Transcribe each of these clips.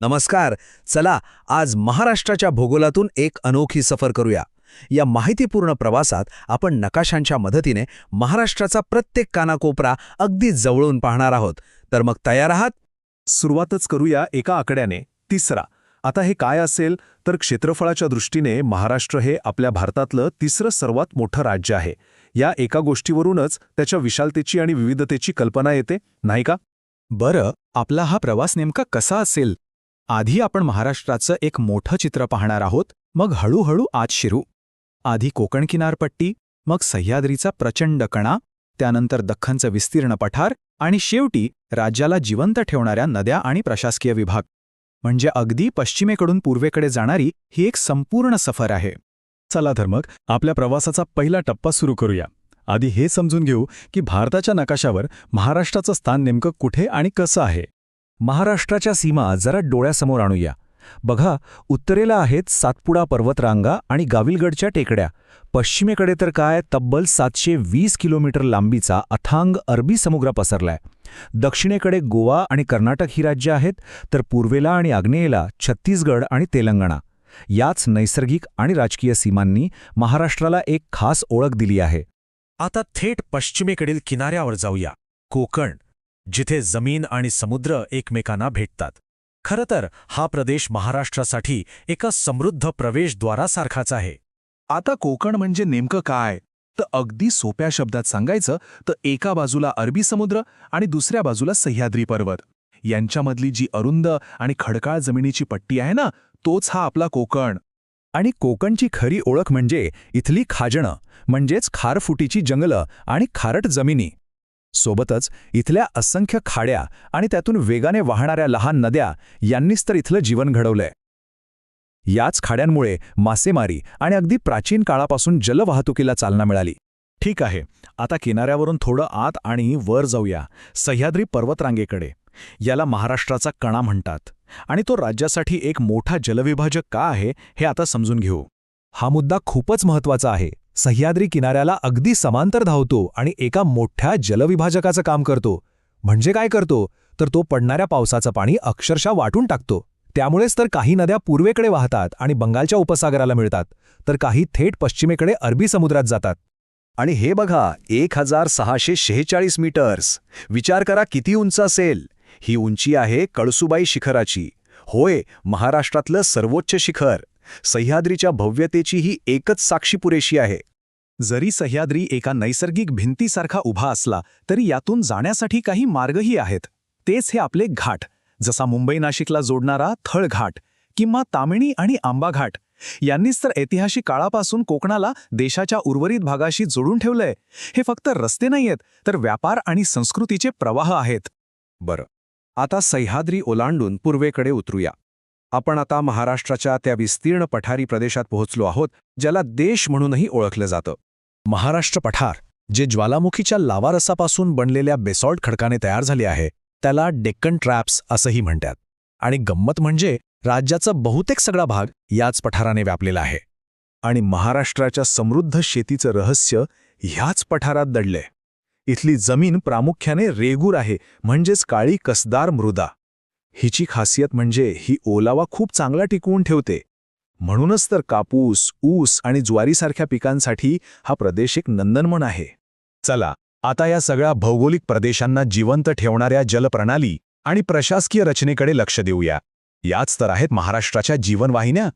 नमस्कार. चला आज महाराष्ट्राच्या भूगोलातून एक अनोखी सफर करूया. या माहितीपूर्ण प्रवासात आपण नकाशांच्या मदतीने महाराष्ट्राचा प्रत्येक कानाकोपरा अगदी जवळून पाहणार आहोत. तर मग तयार आहात? सुरुवातच करूया एका आकड्याने 3. आता हे काय असेल तर क्षेत्रफळाच्या दृष्टीने महाराष्ट्र हे आपल्या भारतातलं 3रं सर्वात मोठं राज्य आहे. या एका गोष्टीवरूनच त्याच्या विशालतेची आणि विविधतेची कल्पना येते, नाही का? बरं, आपला हा प्रवास नेमका कसा असेल? आधी आपण महाराष्ट्राचं एक मोठं चित्र पाहणार आहोत, मग हळूहळू आत शिरू. आधी कोकण किनारपट्टी, मग सह्याद्रीचा प्रचंड कणा, त्यानंतर दख्खनचं विस्तीर्ण पठार आणि शेवटी राज्याला जिवंत ठेवणाऱ्या नद्या आणि प्रशासकीय विभाग. म्हणजे अगदी पश्चिमेकडून पूर्वेकडे जाणारी ही एक संपूर्ण सफर आहे. चला तर मग आपल्या प्रवासाचा पहिला टप्पा सुरू करूया. आधी हे समजून घेऊ की भारताच्या नकाशावर महाराष्ट्राचं स्थान नेमकं कुठे आणि कसं आहे. महाराष्ट्राच्या सीमा जरा डोळ्यासमोर आणूया. बघा, उत्तरेला आहेत सातपुडा पर्वतरांगा आणि गाविलगडच्या टेकड्या. पश्चिमेकडे तर काय तब्बल 720 किलोमीटर लांबीचा अथांग अरबी समुद्र पसरलाय. दक्षिणेकडे गोवा आणि कर्नाटक ही राज्य आहेत, तर पूर्वेला आणि आग्नेयेला छत्तीसगड आणि तेलंगणा. याच नैसर्गिक आणि राजकीय सीमांनी महाराष्ट्राला एक खास ओळख दिली आहे. आता थेट पश्चिमेकडील किनाऱ्यावर जाऊया, कोकण, जिथे जमीन आणि समुद्र एकमेकांना भेटतात. खरं तर हा प्रदेश महाराष्ट्रासाठी एका समृद्ध प्रवेशद्वारासारखाच आहे. आता कोकण म्हणजे नेमकं काय तर अगदी सोप्या शब्दात सांगायचं तर एका बाजूला अरबी समुद्र आणि दुसऱ्या बाजूला सह्याद्री पर्वत. यांच्यामधली जी अरुंद आणि खडकाळ जमिनीची पट्टी आहे ना, तोच हा आपला कोकण. आणि कोकणची खरी ओळख म्हणजे इथली खाजणं, म्हणजेच खारफुटीची जंगलं आणि खारट जमिनी. सोबतच इथल्या असंख्य खाड्या आणि त्यातून वेगाने वाहणाऱ्या लहान नद्या यांनीच तर इथलं जीवन घडवलंय. याच खाड्यांमुळे मासेमारी आणि अगदी प्राचीन काळापासून जलवाहतुकीला चालना मिळाली. ठीक आहे, आता किनाऱ्यावरून थोडं आत आणि वर जाऊया, सह्याद्री पर्वतरांगेकडे. याला महाराष्ट्राचा कणा म्हणतात आणि तो राज्यासाठी एक मोठा जलविभाजक का आहे हे आता समजून घेऊ. हा मुद्दा खूपच महत्त्वाचा आहे. सह्याद्री किनाऱ्याला अगदी समांतर धावतो आणि एका मोठ्या जलविभाजकाचं काम करतो. म्हणजे काय करतो तर तो पडणाऱ्या पावसाचं पाणी अक्षरशः वाटून टाकतो. त्यामुळेच तर काही नद्या पूर्वेकडे वाहतात आणि बंगालच्या उपसागराला मिळतात, तर काही थेट पश्चिमेकडे अरबी समुद्रात जातात. आणि हे बघा, 1646 मीटर्स. विचार करा किती उंच असेल. ही उंची आहे कळसुबाई शिखराची. होय, महाराष्ट्रातलं सर्वोच्च शिखर. सह्याद्रीच्या भव्यतेची ही एकच साक्षी पुरेशी आहे. जरी सह्याद्री एका नैसर्गिक भिंतीसारखा उभा असला तरी यातून जाण्यासाठी काही मार्गही आहेत. तेच हे आपले घाट, जसा मुंबई नाशिकला जोडणारा थळ घाट किंवा तामिणी आणि आंबा घाट. यांनीच तर ऐतिहासिक काळापासून कोकणाला देशाच्या उर्वरित भागाशी जोडून ठेवलंय. हे फक्त रस्ते नाहीयेत, तर व्यापार आणि संस्कृतीचे प्रवाह आहेत. बरं, आता सह्याद्री ओलांडून पूर्वेकडे उतरूया. आपण आता महाराष्ट्राच्या त्या विस्तीर्ण पठारी प्रदेशात पोहोचलो आहोत, ज्याला देश म्हणूनही ओळखलं जातं. महाराष्ट्र पठार, जे ज्वालामुखीच्या लावारसापासून बनलेल्या बेसॉल्ट खडकाने तयार झाले आहे, त्याला डेक्कन ट्रॅप्स असंही म्हणतात. आणि गंमत म्हणजे राज्याचा बहुतेक सगळा भाग याच पठाराने व्यापलेला आहे. आणि महाराष्ट्राच्या समृद्ध शेतीचं रहस्य ह्याच पठारात दडलंय. इथली जमीन प्रामुख्याने रेगूर आहे, म्हणजेच काळी कसदार मृदा. हिची खासियत म्हणजे ही ओलावा खूप चांगला टिकवून ठेवते. म्हणूनच तर कापूस, ऊस आणि ज्वारीसारख्या पिकांसाठी हा प्रदेश एक नंदनवन आहे. चला, आता या सगळ्या भौगोलिक प्रदेशांना जिवंत ठेवणाऱ्या जलप्रणाली आणि प्रशासकीय रचनेकडे लक्ष देऊया. याच तर आहेत महाराष्ट्राच्या जीवनवाहिन्या.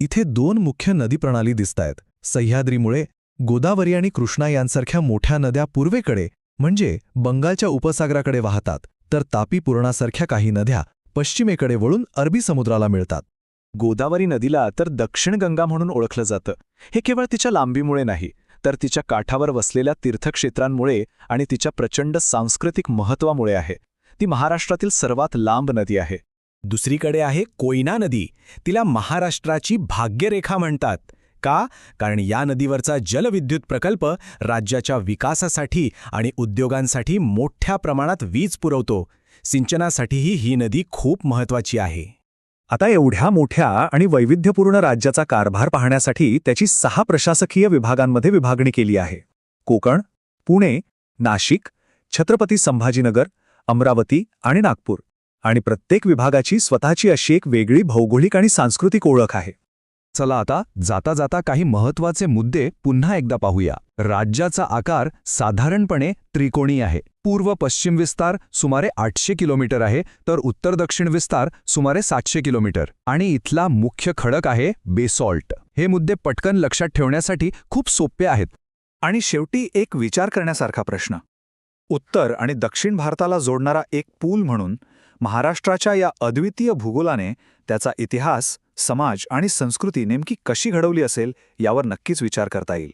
इथे 2 मुख्य नदी प्रणाली दिसतायत. सह्याद्रीमुळे गोदावरी आणि कृष्णा यांसारख्या मोठ्या नद्या पूर्वेकडे म्हणजे बंगालच्या उपसागराकडे वाहतात, तर तापी पूर्णासारख्या काही नद्या पश्चिमेकडे वळून अरबी समुद्राला मिळतात. गोदावरी नदीला तर दक्षिण गंगा म्हणून ओळखलं जातं. हे केवळ तिच्या लांबीमुळे नाही, तर तिच्या काठावर वसलेल्या तीर्थक्षेत्रांमुळे आणि तिच्या प्रचंड सांस्कृतिक महत्त्वामुळे आहे. ती महाराष्ट्रातील सर्वात लांब नदी आहे. दुसरीकडे आहे कोयना नदी. तिला महाराष्ट्राची भाग्यरेखा म्हणतात. का? कारण या नदीवरचा जलविद्युत प्रकल्प राज्याच्या विकासासाठी आणि उद्योगांसाठी मोठ्या प्रमाणात वीज पुरवतो. सिंचनासाठीही ही नदी खूप महत्त्वाची आहे. आता एवढ्या मोठ्या आणि वैविध्यपूर्ण राज्याचा कारभार पाहण्यासाठी त्याची 6 प्रशासकीय विभागांमध्ये विभागणी केली आहे. कोकण, पुणे, नाशिक, छत्रपती संभाजीनगर, अमरावती आणि नागपूर. आणि प्रत्येक विभागाची स्वतःची अशी एक वेगळी भौगोलिक आणि सांस्कृतिक ओळख आहे. चला आता जाता जाता काही महत्त्वाचे मुद्दे पुन्हा एकदा पाहूया. राज्याचा आकार साधारणपणे त्रिकोणी आहे. पूर्व पश्चिम विस्तार सुमारे 800 किलोमीटर आहे, तर उत्तर दक्षिण विस्तार सुमारे 700 किलोमीटर. आणि इथला मुख्य खडक आहे बेसॉल्ट. हे मुद्दे पटकन लक्षात ठेवण्यासाठी खूप सोपे आहेत. आणि शेवटी एक विचार करण्यासारखा प्रश्न. उत्तर आणि दक्षिण भारताला जोडणारा एक पूल म्हणून महाराष्ट्राच्या या अद्वितीय भूगोलाने त्याचा इतिहास, समाज आणि संस्कृती नेमकी कशी घडवली असेल यावर नक्कीच विचार करता येईल.